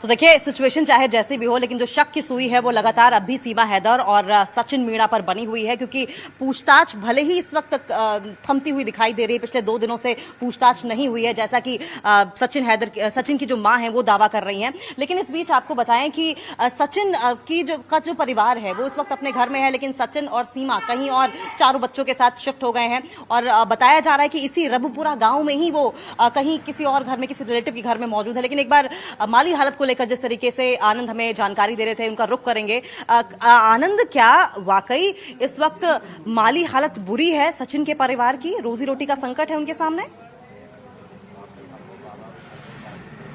तो देखिए सिचुएशन चाहे जैसी भी हो, लेकिन जो शक की सुई है वो लगातार अब भी सीमा हैदर और सचिन मीणा पर बनी हुई है, क्योंकि पूछताछ भले ही इस वक्त थमती हुई दिखाई दे रही है। पिछले 2 दिनों से पूछताछ नहीं हुई है, जैसा कि सचिन की जो मां है वो दावा कर रही हैं। लेकिन इस बीच आपको बताएं कि सचिन की जो परिवार है वो इस वक्त अपने घर में है, लेकिन सचिन और सीमा कहीं और चारों बच्चों के साथ शिफ्ट हो गए हैं। और बताया जा रहा है कि इसी रबुपुरा गांव में ही वो कहीं किसी और घर में, किसी रिलेटिव के घर में मौजूद है। लेकिन एक बार माली हालत को लेकर जिस तरीके से आनंद हमें जानकारी दे रहे थे, उनका रुख करेंगे। आनंद, क्या वाकई इस वक्त माली हालत बुरी है सचिन के परिवार की? रोजी रोटी का संकट है उनके सामने?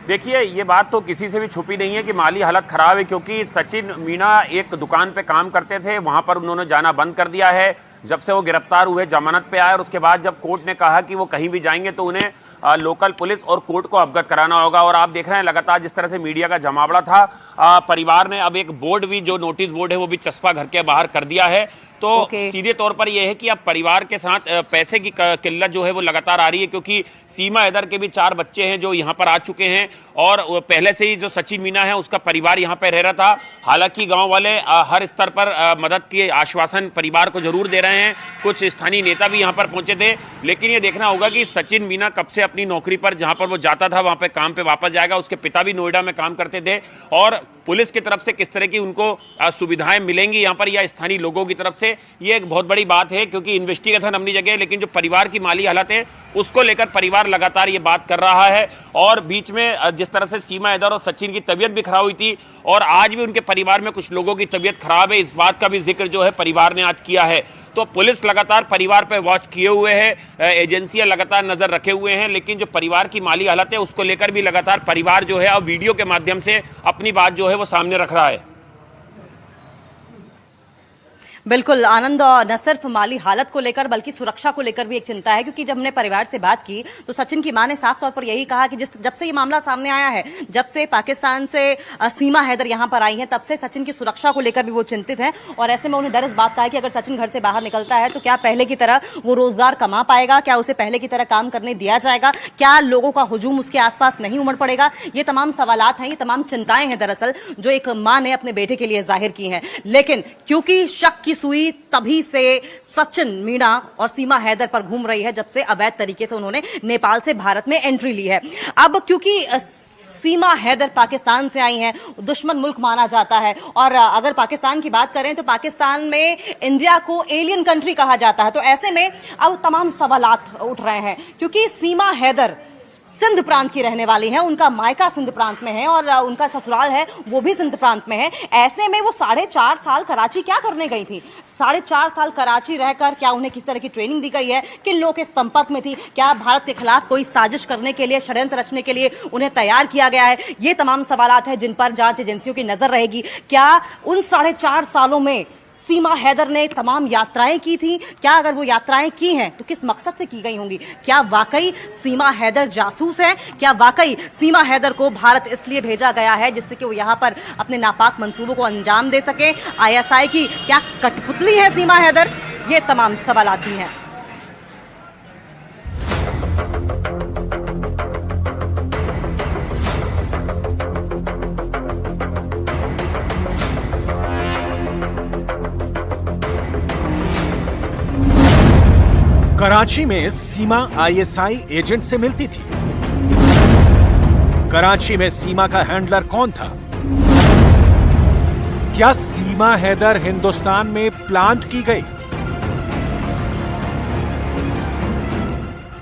देखिए, ये बात तो किसी से भी छुपी नहीं है कि माली हालत खराब है, क्योंकि सचिन मीणा एक दुकान पे काम करते थे, वहां पर उन्होंने जाना बंद कर दिया है जब से वो गिरफ्तार हुए, जमानत पे आए। और उसके बाद जब कोर्ट ने कहा कि वो कहीं भी जाएंगे तो उन्हें लोकल पुलिस और कोर्ट को अवगत कराना होगा। और आप देख रहे हैं लगातार जिस तरह से मीडिया का जमावड़ा था, परिवार ने अब एक बोर्ड भी, जो नोटिस बोर्ड है, वो भी चस्पा घर के बाहर कर दिया है। तो सीधे तौर पर यह है कि अब परिवार के साथ पैसे की किल्लत जो है वो लगातार आ रही है, क्योंकि सीमा हैदर के भी 4 बच्चे हैं जो यहाँ पर आ चुके हैं। और पहले से ही जो सचिन मीणा है उसका परिवार यहाँ पर रह रहा था। हालांकि गांव वाले हर स्तर पर मदद के आश्वासन परिवार को जरूर दे रहे हैं, कुछ स्थानीय नेता भी यहाँ पर पहुंचे थे। लेकिन ये देखना होगा कि सचिन मीणा कब से अपनी नौकरी पर, जहां पर वो जाता था वहां पे काम पे वापस जाएगा। उसके पिता भी नोएडा में काम करते थे, और पुलिस की तरफ से किस तरह की उनको सुविधाएं मिलेंगी यहाँ पर, या स्थानीय लोगों की तरफ से, ये एक बहुत बड़ी बात है। क्योंकि इन्वेस्टिगेशन अपनी जगह है, लेकिन जो परिवार की माली हालत है उसको लेकर परिवार लगातार ये बात कर रहा है। और बीच में जिस तरह से सीमा हैदर और सचिन की तबीयत भी खराब हुई थी, और आज भी उनके परिवार में कुछ लोगों की तबीयत खराब है, इस बात का भी जिक्र जो है परिवार ने आज किया है। तो पुलिस लगातार परिवार पर वॉच किए हुए है, एजेंसियां लगातार नजर रखे हुए हैं। लेकिन जो परिवार की माली हालत है उसको लेकर भी लगातार परिवार जो है अब वीडियो के माध्यम से अपनी बात जो है वो सामने रख रहा है। बिल्कुल आनंद, न सिर्फ माली हालत को लेकर बल्कि सुरक्षा को लेकर भी एक चिंता है, क्योंकि जब हमने परिवार से बात की तो सचिन की मां ने साफ तौर पर यही कहा कि जब से ये मामला सामने आया है, जब से पाकिस्तान से सीमा हैदर यहां पर आई है, तब से सचिन की सुरक्षा को लेकर भी वो चिंतित है। और ऐसे में उन्हें डर इस बात का है कि अगर सचिन घर से बाहर निकलता है तो क्या पहले की तरह वो रोजगार कमा पाएगा, क्या उसे पहले की तरह काम करने दिया जाएगा, क्या लोगों का हुजूम उसके आसपास नहीं उमड़ पड़ेगा। ये तमाम सवालात हैं, ये तमाम चिंताएं हैं दरअसल जो एक मां ने अपने बेटे के लिए जाहिर की हैं। लेकिन क्योंकि शक की सुई तभी से सचिन मीणा और सीमा हैदर पर घूम रही है जब से अवैध तरीके से उन्होंने नेपाल से भारत में एंट्री ली है। अब क्योंकि सीमा हैदर पाकिस्तान से आई हैं, दुश्मन मुल्क माना जाता है, और अगर पाकिस्तान की बात करें तो पाकिस्तान में इंडिया को एलियन कंट्री कहा जाता है। तो ऐसे में अब तमाम सवालात उठ रहे हैं, क्योंकि सीमा हैदर सिंध प्रांत की रहने वाली हैं, उनका मायका सिंध प्रांत में है और उनका ससुराल है वो भी सिंध प्रांत में है। ऐसे में वो 4.5 साल कराची क्या करने गई थी? 4.5 साल कराची रहकर क्या उन्हें किस तरह की ट्रेनिंग दी गई है? किन लोगों के संपर्क में थी? क्या भारत के खिलाफ कोई साजिश करने के लिए, षड्यंत्र रचने के लिए उन्हें तैयार किया गया है? ये तमाम सवालात हैं जिन पर जांच एजेंसियों की नजर रहेगी। क्या उन 4.5 सालों में सीमा हैदर ने तमाम यात्राएं की थी? क्या अगर वो यात्राएं की हैं तो किस मकसद से की गई होंगी? क्या वाकई सीमा हैदर जासूस है? क्या वाकई सीमा हैदर को भारत इसलिए भेजा गया है जिससे कि वो यहां पर अपने नापाक मंसूबों को अंजाम दे सके? आईएसआई की क्या कठपुतली है सीमा हैदर? ये तमाम सवालात भी हैं। कराची में सीमा आईएसआई एजेंट से मिलती थी। कराची में सीमा का हैंडलर कौन था? क्या सीमा हैदर हिंदुस्तान में प्लांट की गई?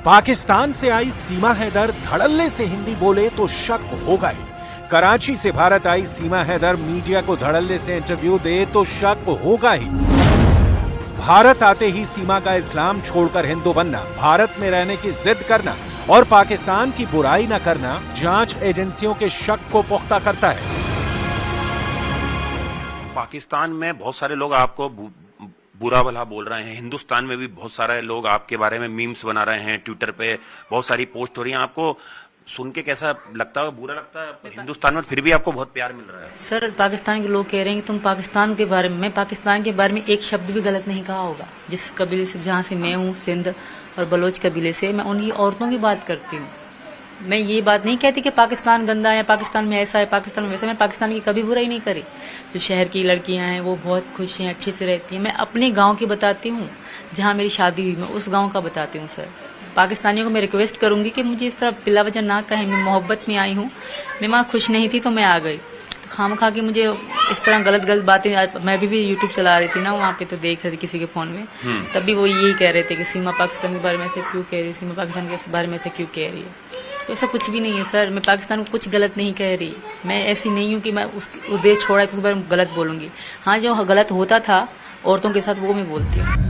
पाकिस्तान से आई सीमा हैदर धड़ल्ले से हिंदी बोले तो शक होगा ही। कराची से भारत आई सीमा हैदर मीडिया को धड़ल्ले से इंटरव्यू दे तो शक होगा ही। भारत आते ही सीमा का इस्लाम छोड़कर हिंदू बनना, भारत में रहने की जिद करना और पाकिस्तान की बुराई न करना जांच एजेंसियों के शक को पुख्ता करता है। पाकिस्तान में बहुत सारे लोग आपको बुरा भला बोल रहे हैं, हिंदुस्तान में भी बहुत सारे लोग आपके बारे में मीम्स बना रहे हैं, ट्विटर पे बहुत सारी पोस्ट हो रही हैं। आपको सुन के कैसा लगता है? बुरा लगता है? हिंदुस्तान में फिर भी आपको बहुत प्यार मिल रहा है। सर, पाकिस्तान के लोग कह रहे हैं कि तुम पाकिस्तान के बारे में, मैं पाकिस्तान के बारे में एक शब्द भी गलत नहीं कहा होगा। जिस कबीले से, जहाँ से मैं हूँ, सिंध और बलोच कबीले से, मैं उन्हीं औरतों की बात करती हूँ। मैं ये बात नहीं कहती कि पाकिस्तान गंदा है, पाकिस्तान में ऐसा है, पाकिस्तान में वैसा। मैं पाकिस्तान की कभी बुराई नहीं करी। जो शहर की लड़कियां हैं वो बहुत खुश हैं, अच्छे से रहती हैं। मैं अपने गांव की बताती हूँ, जहाँ मेरी शादी हुई, मैं उस गांव का बताती हूँ सर। पाकिस्तानियों को मैं रिक्वेस्ट करूंगी कि मुझे इस तरह बिला वजह ना कहें। मैं मोहब्बत में आई हूँ, मैं वहाँ खुश नहीं थी तो मैं आ गई। तो खामखा के मुझे इस तरह गलत गलत बातें, मैं भी यूट्यूब चला रही थी ना वहाँ पे, तो देख रही थी किसी के फोन में, तब भी वो यही कह रहे थे कि सीमा पाकिस्तान के बारे में ऐसे क्यों कह रही है, सीमा पाकिस्तान के बारे में ऐसे क्यों कह रही है। तो ऐसा कुछ भी नहीं है सर, मैं पाकिस्तान को कुछ गलत नहीं कह रही। मैं ऐसी नहीं हूँ कि मैं उस देश छोड़ा है तो उसके बारे में गलत बोलूंगी। हाँ, जो गलत होता था औरतों के साथ वो मैं बोलती हूँ।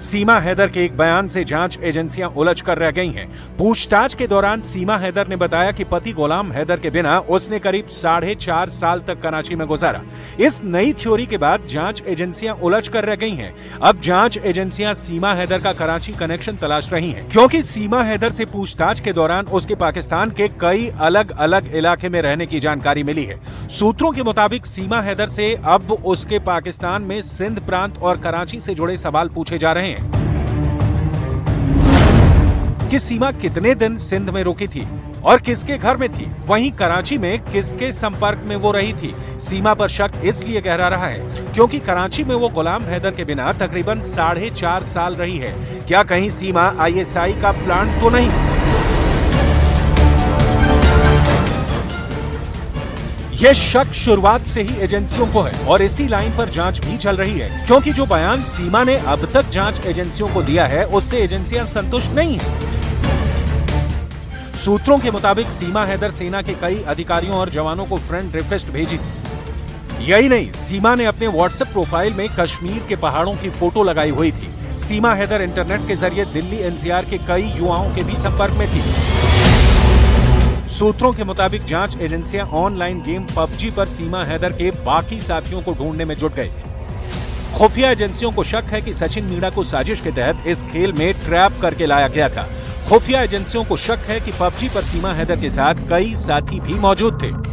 सीमा हैदर के एक बयान से जांच एजेंसियां उलझ कर रह गई हैं। पूछताछ के दौरान सीमा हैदर ने बताया कि पति गुलाम हैदर के बिना उसने करीब 4.5 साल तक कराची में गुजारा। इस नई थ्योरी के बाद जांच एजेंसियां उलझ कर रह गई हैं। अब जांच एजेंसियां सीमा हैदर का कराची कनेक्शन तलाश रही हैं, क्योंकि सीमा हैदर से पूछताछ के दौरान उसके पाकिस्तान के कई अलग अलग इलाके में रहने की जानकारी मिली है। सूत्रों के मुताबिक सीमा हैदर से अब उसके पाकिस्तान में सिंध प्रांत और कराची से जुड़े सवाल पूछे जा रहे हैं कि सीमा कितने दिन सिंध में रुकी थी और किसके घर में थी, वहीं कराची में किसके संपर्क में वो रही थी। सीमा पर शक इसलिए गहरा रहा है क्योंकि कराची में वो गुलाम हैदर के बिना तकरीबन 4.5 साल रही है। क्या कहीं सीमा ISI का प्लांट तो नहीं? यह शक शुरुआत से ही एजेंसियों को है और इसी लाइन पर जांच भी चल रही है, क्योंकि जो बयान सीमा ने अब तक जांच एजेंसियों को दिया है उससे एजेंसियां संतुष्ट नहीं हैं। सूत्रों के मुताबिक सीमा हैदर सेना के कई अधिकारियों और जवानों को फ्रेंड रिक्वेस्ट भेजी थी। यही नहीं, सीमा ने अपने व्हाट्सएप प्रोफाइल में कश्मीर के पहाड़ों की फोटो लगाई हुई थी। सीमा हैदर इंटरनेट के जरिए दिल्ली NCR के कई युवाओं के भी संपर्क में थी। सूत्रों के मुताबिक जांच एजेंसियां ऑनलाइन गेम PUBG पर सीमा हैदर के बाकी साथियों को ढूंढने में जुट गए। खुफिया एजेंसियों को शक है कि सचिन मीणा को साजिश के तहत इस खेल में ट्रैप करके लाया गया था। खुफिया एजेंसियों को शक है कि PUBG पर सीमा हैदर के साथ कई साथी भी मौजूद थे।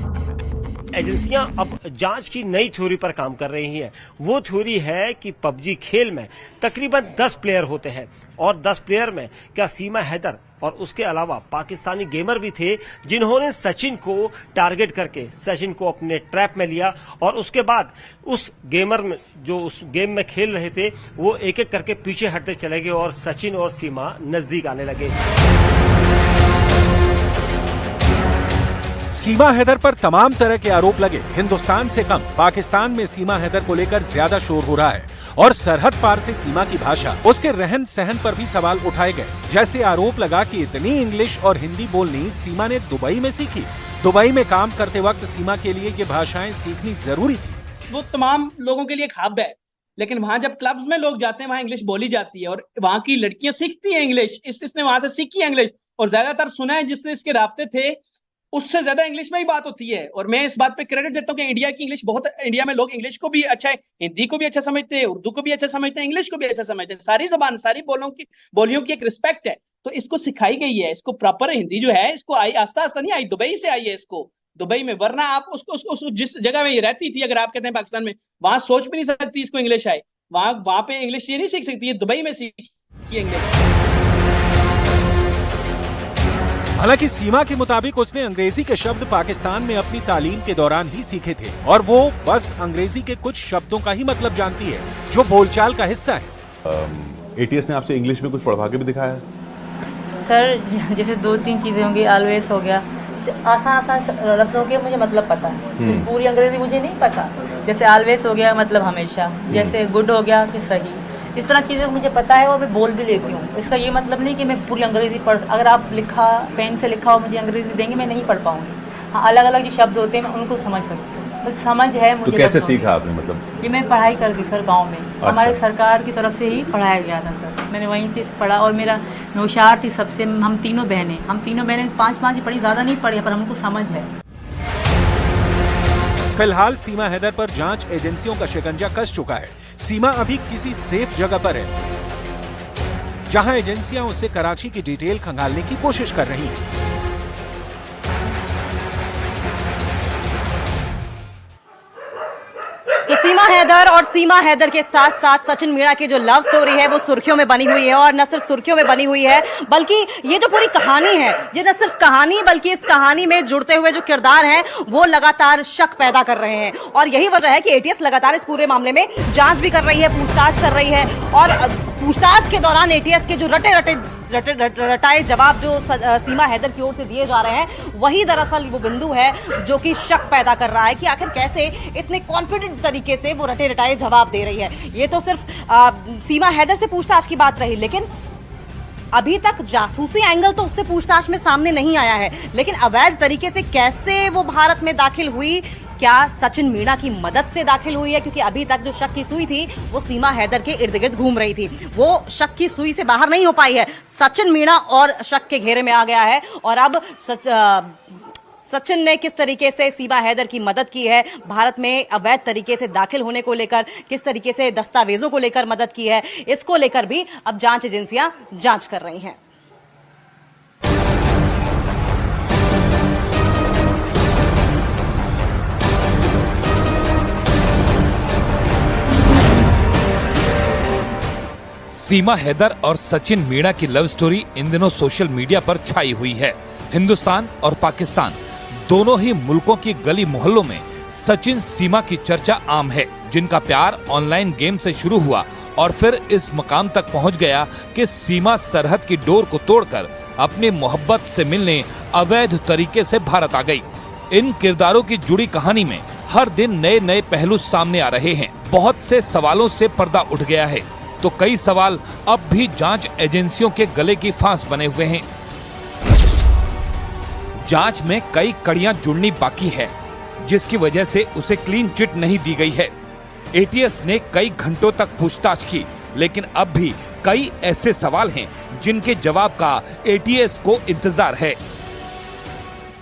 एजेंसियां अब जांच की नई थ्योरी पर काम कर रही हैं। वो थ्योरी है कि PUBG खेल में तकरीबन 10 प्लेयर होते हैं और 10 प्लेयर में क्या सीमा हैदर और उसके अलावा पाकिस्तानी गेमर भी थे, जिन्होंने सचिन को टारगेट करके सचिन को अपने ट्रैप में लिया और उसके बाद उस गेमर में जो उस गेम में खेल रहे थे वो एक एक करके पीछे हटते चले गए और सचिन और सीमा नजदीक आने लगे। सीमा हैदर पर तमाम तरह के आरोप लगे। हिंदुस्तान से कम पाकिस्तान में सीमा हैदर को लेकर ज्यादा शोर हो रहा है और सरहद पार से सीमा की भाषा, उसके रहन सहन पर भी सवाल उठाए गए। जैसे आरोप लगा कि इतनी इंग्लिश और हिंदी बोलनी सीमा ने दुबई में सीखी। दुबई में काम करते वक्त सीमा के लिए ये भाषाएं सीखनी जरूरी थी। वो तमाम लोगों के लिए एक हब है, लेकिन वहां जब क्लब्स में लोग जाते हैं वहां इंग्लिश बोली जाती है और वहां की लड़कियां सीखती हैं इंग्लिश। इसने वहां से सीखी है इंग्लिश और ज्यादातर सुना है जिससे इसके राब्ते थे उससे ज्यादा इंग्लिश में ही बात होती है। और मैं इस बात पे क्रेडिट देता हूँ कि इंडिया की इंग्लिश बहुत, इंडिया में लोग इंग्लिश को भी अच्छा है, हिंदी को भी अच्छा समझते हैं, उर्दू को भी अच्छा समझते हैं, इंग्लिश को भी अच्छा समझते हैं। सारी जबान, सारी बोलियों की एक रिस्पेक्ट है, तो इसको सिखाई गई है। इसको प्रॉपर हिंदी जो है इसको आई आस्ता आस्ता नहीं आई, दुबई से आई है इसको, दुबई में। वरना आप उसको जिस जगह में ये रहती थी, अगर आप कहते हैं पाकिस्तान में, वहां सोच भी नहीं सकती इसको इंग्लिश आए। वहां पे इंग्लिश ये नहीं सीख सकती, ये दुबई में सीखी इंग्लिश। हालांकि सीमा के मुताबिक उसने अंग्रेजी के शब्द पाकिस्तान में अपनी तालीम के दौरान ही सीखे थे और वो बस अंग्रेजी के कुछ शब्दों का ही मतलब जानती है जो बोलचाल का हिस्सा है। ATS ने आपसे इंग्लिश में कुछ पढ़वा के भी दिखाया है? सर जैसे 2-3 चीज़ें होंगी, ऑलवेज हो गया, आसान लफ्ज़ों के मुझे मतलब पता है, पूरी अंग्रेजी मुझे नहीं पता। जैसे ऑलवेज हो गया मतलब हमेशा, जैसे गुड हो गया कि सही, इस तरह चीज़ें मुझे पता है और मैं बोल भी लेती हूँ। इसका ये मतलब नहीं कि मैं पूरी अंग्रेजी पढ़, अगर आप लिखा पेन से लिखा हो मुझे अंग्रेजी देंगे मैं नहीं पढ़ पाऊँगी। हाँ, अलग अलग जो शब्द होते हैं मैं उनको समझ सकती हूँ, बस समझ है मुझे। तो कैसे सीखा आपने? मतलब ये मैं पढ़ाई कर दी सर, गाँव में हमारे सरकार की तरफ से ही पढ़ाया गया था सर, मैंने वहीं से पढ़ा। और मैं होशियार थी सबसे, हम तीनों बहनें 5-5 ही पढ़ी, ज़्यादा नहीं पढ़ी, पर हमको समझ है। फिलहाल सीमा हैदर पर जांच एजेंसियों का शिकंजा कस चुका है। सीमा अभी किसी सेफ जगह पर है जहां एजेंसियां उससे कराची की डिटेल खंगालने की कोशिश कर रही हैं। तो सीमा हैदर और सीमा हैदर के साथ साथ सचिन मीणा की जो लव स्टोरी है वो सुर्खियों में बनी हुई है, और न सिर्फ सुर्खियों में बनी हुई है बल्कि ये जो पूरी कहानी है, ये न सिर्फ कहानी बल्कि इस कहानी में जुड़ते हुए जो किरदार हैं वो लगातार शक पैदा कर रहे हैं। और यही वजह है कि एटीएस लगातार इस पूरे मामले में जांच भी कर रही है, पूछताछ कर रही है, और पूछताछ के दौरान एटीएस के जो रटाए जवाब जो सीमा हैदर की ओर से दिए जा रहे हैं वही दरअसल वो बिंदु है जो कि शक पैदा कर रहा है कि आखिर कैसे इतने कॉन्फिडेंट तरीके से वो रटाए जवाब दे रही है। ये तो सिर्फ सीमा हैदर से पूछताछ की बात रही, लेकिन अभी तक जासूसी एंगल तो उससे पूछताछ में सामने नहीं आया है, लेकिन अवैध तरीके से कैसे वो भारत में दाखिल हुई, क्या सचिन मीणा की मदद से दाखिल हुई है, क्योंकि अभी तक जो शक की सुई थी वो सीमा हैदर के इर्द गिर्द घूम रही थी, वो शक की सुई से बाहर नहीं हो पाई है। सचिन मीणा और शक के घेरे में आ गया है, और अब सचिन ने किस तरीके से सीमा हैदर की मदद की है, भारत में अवैध तरीके से दाखिल होने को लेकर किस तरीके से दस्तावेजों को लेकर मदद की है, इसको लेकर भी अब जांच एजेंसियां जांच कर रही हैं। सीमा हैदर और सचिन मीणा की लव स्टोरी इन दिनों सोशल मीडिया पर छाई हुई है। हिंदुस्तान और पाकिस्तान दोनों ही मुल्कों की गली मोहल्लों में सचिन सीमा की चर्चा आम है, जिनका प्यार ऑनलाइन गेम से शुरू हुआ और फिर इस मकाम तक पहुंच गया कि सीमा सरहद की डोर को तोड़कर अपनी मोहब्बत से मिलने अवैध तरीके से भारत आ गई। इन किरदारों की जुड़ी कहानी में हर दिन नए नए पहलू सामने आ रहे हैं। बहुत से सवालों से पर्दा उठ गया है, तो कई सवाल अब भी जांच एजेंसियों के गले की फांस बने हुए हैं। जांच में कई कड़ियां जुड़नी बाकी है, जिसकी वजह से उसे क्लीन चिट नहीं दी गई है। एटीएस ने कई घंटों तक पूछताछ की, लेकिन अब भी कई ऐसे सवाल हैं जिनके जवाब का एटीएस को इंतजार है।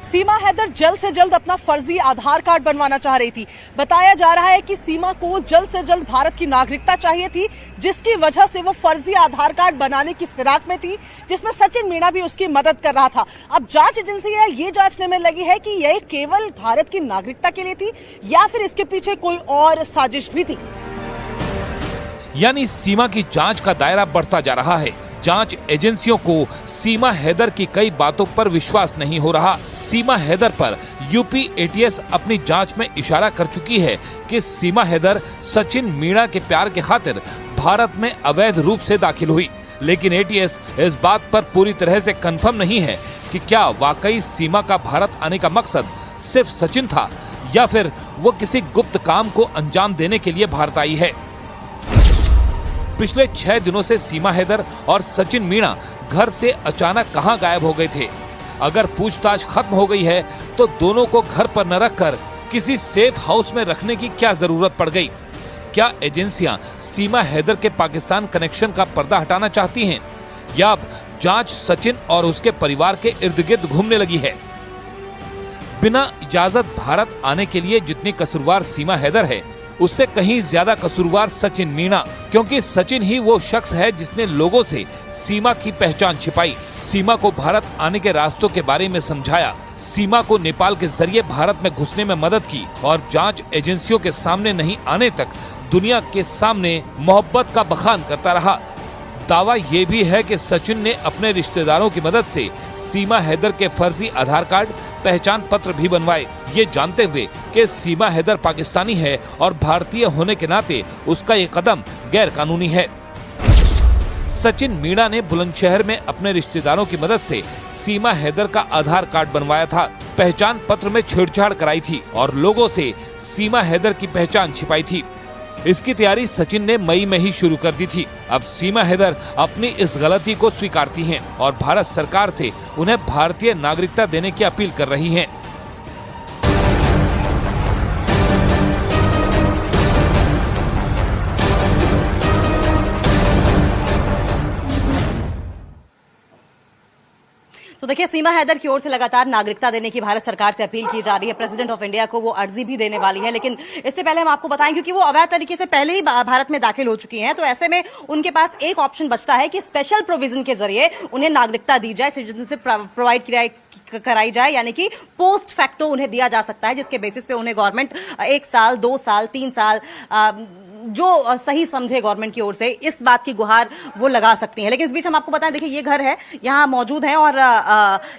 सीमा हैदर जल्द से जल्द अपना फर्जी आधार कार्ड बनवाना चाह रही थी। बताया जा रहा है कि सीमा को जल्द से जल्द भारत की नागरिकता चाहिए थी, जिसकी वजह से वो फर्जी आधार कार्ड बनाने की फिराक में थी, जिसमें सचिन मीणा भी उसकी मदद कर रहा था। अब जांच एजेंसी ये जांचने में लगी है कि यह केवल भारत की नागरिकता के लिए थी या फिर इसके पीछे कोई और साजिश भी थी। यानी सीमा की जांच का दायरा बढ़ता जा रहा है। जांच एजेंसियों को सीमा हैदर की कई बातों पर विश्वास नहीं हो रहा। सीमा हैदर पर यूपी एटीएस अपनी जांच में इशारा कर चुकी है कि सीमा हैदर सचिन मीणा के प्यार के खातिर भारत में अवैध रूप से दाखिल हुई, लेकिन एटीएस इस बात पर पूरी तरह से कंफर्म नहीं है कि क्या वाकई सीमा का भारत आने का मकसद सिर्फ सचिन था या फिर वो किसी गुप्त काम को अंजाम देने के लिए भारत आई है। पिछले 6 दिनों से सीमा हैदर और सचिन मीणा घर से अचानक कहां गायब हो गए थे। अगर पूछताछ खत्म हो गई है तो दोनों को घर पर न रखकर किसी सेफ हाउस में रखने की क्या जरूरत पड़ गई? क्या एजेंसियां सीमा हैदर के पाकिस्तान कनेक्शन का पर्दा हटाना चाहती हैं, या अब जांच सचिन और उसके परिवार के इर्द गिर्द घूमने लगी है? बिना इजाजत भारत आने के लिए जितनी कसूरवार सीमा हैदर है, उससे कहीं ज्यादा कसूरवार सचिन मीणा, क्योंकि सचिन ही वो शख्स है जिसने लोगों से सीमा की पहचान छिपाई, सीमा को भारत आने के रास्तों के बारे में समझाया, सीमा को नेपाल के जरिए भारत में घुसने में मदद की और जांच एजेंसियों के सामने नहीं आने तक दुनिया के सामने मोहब्बत का बखान करता रहा। दावा ये भी है कि सचिन ने अपने रिश्तेदारों की मदद से सीमा हैदर के फर्जी आधार कार्ड, पहचान पत्र भी बनवाए, ये जानते हुए कि सीमा हैदर पाकिस्तानी है और भारतीय होने के नाते उसका ये कदम गैर कानूनी है। सचिन मीणा ने बुलंदशहर में अपने रिश्तेदारों की मदद से सीमा हैदर का आधार कार्ड बनवाया था, पहचान पत्र में छेड़छाड़ कराई थी और लोगों से सीमा हैदर की पहचान छिपाई थी। इसकी तैयारी सचिन ने मई में ही शुरू कर दी थी। अब सीमा हैदर अपनी इस गलती को स्वीकारती हैं और भारत सरकार से उन्हें भारतीय नागरिकता देने की अपील कर रही हैं। तो देखिए, सीमा हैदर की ओर से लगातार नागरिकता देने की भारत सरकार से अपील की जा रही है। प्रेसिडेंट ऑफ इंडिया को वो अर्जी भी देने वाली है, लेकिन इससे पहले हम आपको बताएं, क्योंकि वो अवैध तरीके से पहले ही भारत में दाखिल हो चुकी हैं, तो ऐसे में उनके पास एक ऑप्शन बचता है कि स्पेशल प्रोविजन के जरिए उन्हें नागरिकता दी जाए, सिटीजनशिप प्रोवाइड कराई जाए, यानी कि पोस्ट फैक्टो उन्हें दिया जा सकता है, जिसके बेसिस पे उन्हें गवर्नमेंट 1 साल, 2 साल, 3 साल जो सही समझे गवर्नमेंट की ओर से, इस बात की गुहार वो लगा सकती हैं। लेकिन इस बीच हम आपको बताएं, देखिए ये घर है, यहाँ मौजूद है और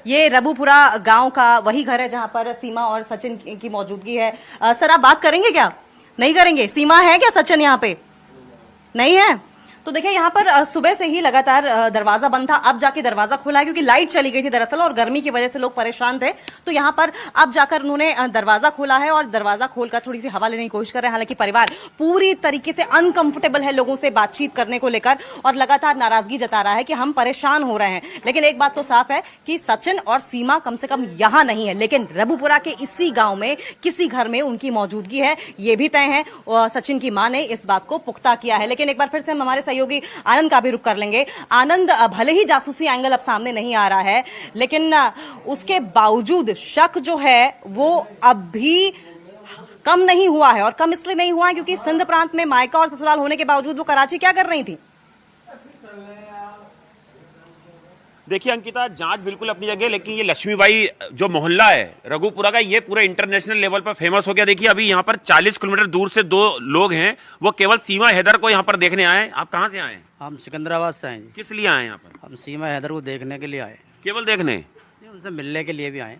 ये रबुपुरा गांव का वही घर है जहां पर सीमा और सचिन की मौजूदगी है। सर, आप बात करेंगे क्या? नहीं करेंगे? सीमा है क्या सचिन यहाँ पे? नहीं है। तो देखिए यहाँ पर सुबह से ही लगातार दरवाजा बंद था, अब जाके दरवाजा खुला है क्योंकि लाइट चली गई थी दरअसल और गर्मी की वजह से लोग परेशान थे। तो यहाँ पर अब जाकर उन्होंने दरवाजा खोला है और दरवाजा खोलकर थोड़ी सी हवा लेने की कोशिश कर रहे हैं। हालांकि परिवार पूरी तरीके से अनकंफर्टेबल है लोगों से बातचीत करने को लेकर और लगातार नाराजगी जता रहा है कि हम परेशान हो रहे हैं। लेकिन एक बात तो साफ है कि सचिन और सीमा कम से कम यहाँ नहीं है, लेकिन रबुपुरा के इसी गांव में किसी घर में उनकी मौजूदगी है, ये भी तय है। सचिन की मां ने इस बात को पुख्ता किया है। लेकिन एक बार फिर से हम हमारे सहयोगी आनंद का भी रुख कर लेंगे। आनंद, भले ही जासूसी एंगल अब सामने नहीं आ रहा है, लेकिन उसके बावजूद शक जो है वो अब भी कम नहीं हुआ है। और कम इसलिए नहीं हुआ है क्योंकि सिंध प्रांत में मायका और ससुराल होने के बावजूद वो कराची क्या कर रही थी? देखिए अंकिता, जांच बिल्कुल अपनी जगह, लेकिन ये लक्ष्मीबाई जो मोहल्ला है रघुपुरा का, ये पूरे इंटरनेशनल लेवल पर फेमस हो गया। देखिए अभी यहाँ पर 40 किलोमीटर दूर से दो लोग हैं, वो केवल सीमा हैदर को यहाँ पर देखने आए। आप कहाँ से आए? हम सिकंदराबाद से आए जी। किस लिए आए यहाँ पर? हम सीमा हैदर को देखने के लिए आए। केवल देखने? नहीं, उनसे मिलने के लिए भी आए।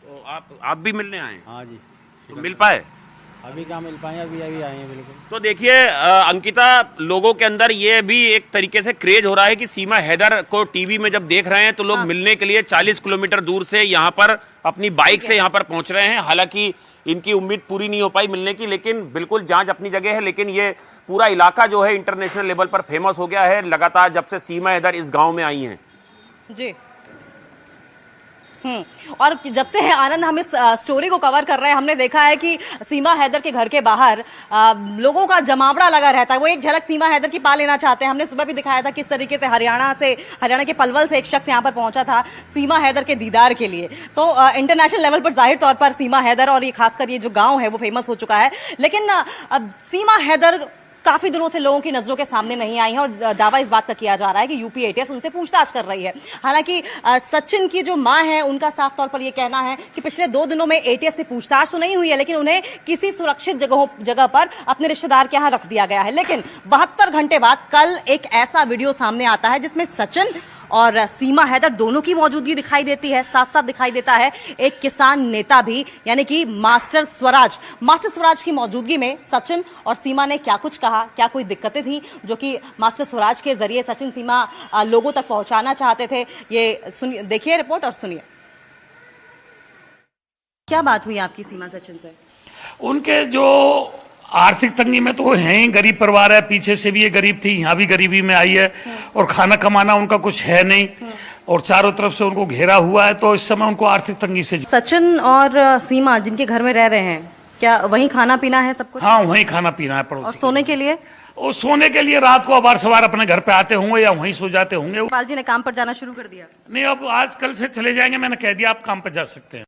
तो आप भी मिलने आए? हाँ जी। तो मिल पाए? अभी कहाँ मिल पाए, अभी अभी आए हैं बिल्कुल। तो देखिए अंकिता, लोगों के अंदर ये भी एक तरीके से क्रेज हो रहा है कि सीमा हैदर को टीवी में जब देख रहे हैं तो लोग मिलने के लिए 40 किलोमीटर दूर से यहाँ पर अपनी बाइक से यहाँ पर पहुंच रहे हैं। हालांकि इनकी उम्मीद पूरी नहीं हो पाई मिलने की, लेकिन बिल्कुल जांच अपनी जगह है। लेकिन ये पूरा इलाका जो है इंटरनेशनल लेवल पर फेमस हो गया है लगातार जब से सीमा हैदर इस गाँव में आई है जी। और जब से आनंद हम इस स्टोरी को कवर कर रहे हैं, हमने देखा है कि सीमा हैदर के घर के बाहर लोगों का जमावड़ा लगा रहता है। वो एक झलक सीमा हैदर की पा लेना चाहते हैं। हमने सुबह भी दिखाया था किस तरीके से हरियाणा के पलवल से एक शख्स यहाँ पर पहुंचा था सीमा हैदर के दीदार के लिए। तो इंटरनेशनल लेवल पर जाहिर तौर पर सीमा हैदर और ये खासकर ये जो गाँव है वो फेमस हो चुका है। लेकिन अब सीमा हैदर काफी दिनों से लोगों की नजरों के सामने नहीं आई है और दावा इस बात का किया जा रहा है कि यूपी एटीएस उनसे पूछताछ कर रही है। हालांकि सचिन की जो मां है उनका साफ तौर पर यह कहना है कि पिछले 2 दिनों में एटीएस से पूछताछ तो नहीं हुई है, लेकिन उन्हें किसी सुरक्षित जगह पर अपने रिश्तेदार के यहां रख दिया गया है। लेकिन 72 घंटे बाद कल एक ऐसा वीडियो सामने आता है जिसमें सचिन और सीमा हैदर दोनों की मौजूदगी दिखाई देती है। साथ साथ दिखाई देता है एक किसान नेता भी, यानी कि मास्टर स्वराज की मौजूदगी में सचिन और सीमा ने क्या कुछ कहा, क्या कोई दिक्कतें थी जो कि मास्टर स्वराज के जरिए सचिन सीमा लोगों तक पहुंचाना चाहते थे। ये सुनिए, देखिए रिपोर्ट और सुनिए क्या बात हुई आपकी सीमा सचिन से। उनके जो आर्थिक तंगी में तो वो हैं ही, गरीब परिवार है, पीछे से भी ये गरीब थी, यहाँ भी गरीबी में आई है और खाना कमाना उनका कुछ है नहीं और चारों तरफ से उनको घेरा हुआ है। तो इस समय उनको आर्थिक तंगी से। सचिन और सीमा जिनके घर में रह रहे हैं, क्या वहीं खाना पीना है सब कुछ? हाँ, वहीं खाना पीना है। और सोने के लिए? और सोने के लिए रात को अबार सवार अपने घर पे आते होंगे या वहीं सो जाते होंगे। पाल जी ने काम पर जाना शुरू कर दिया? नहीं, अब आज कल से चले जाएंगे, मैंने कह दिया आप काम पर जा सकते हैं।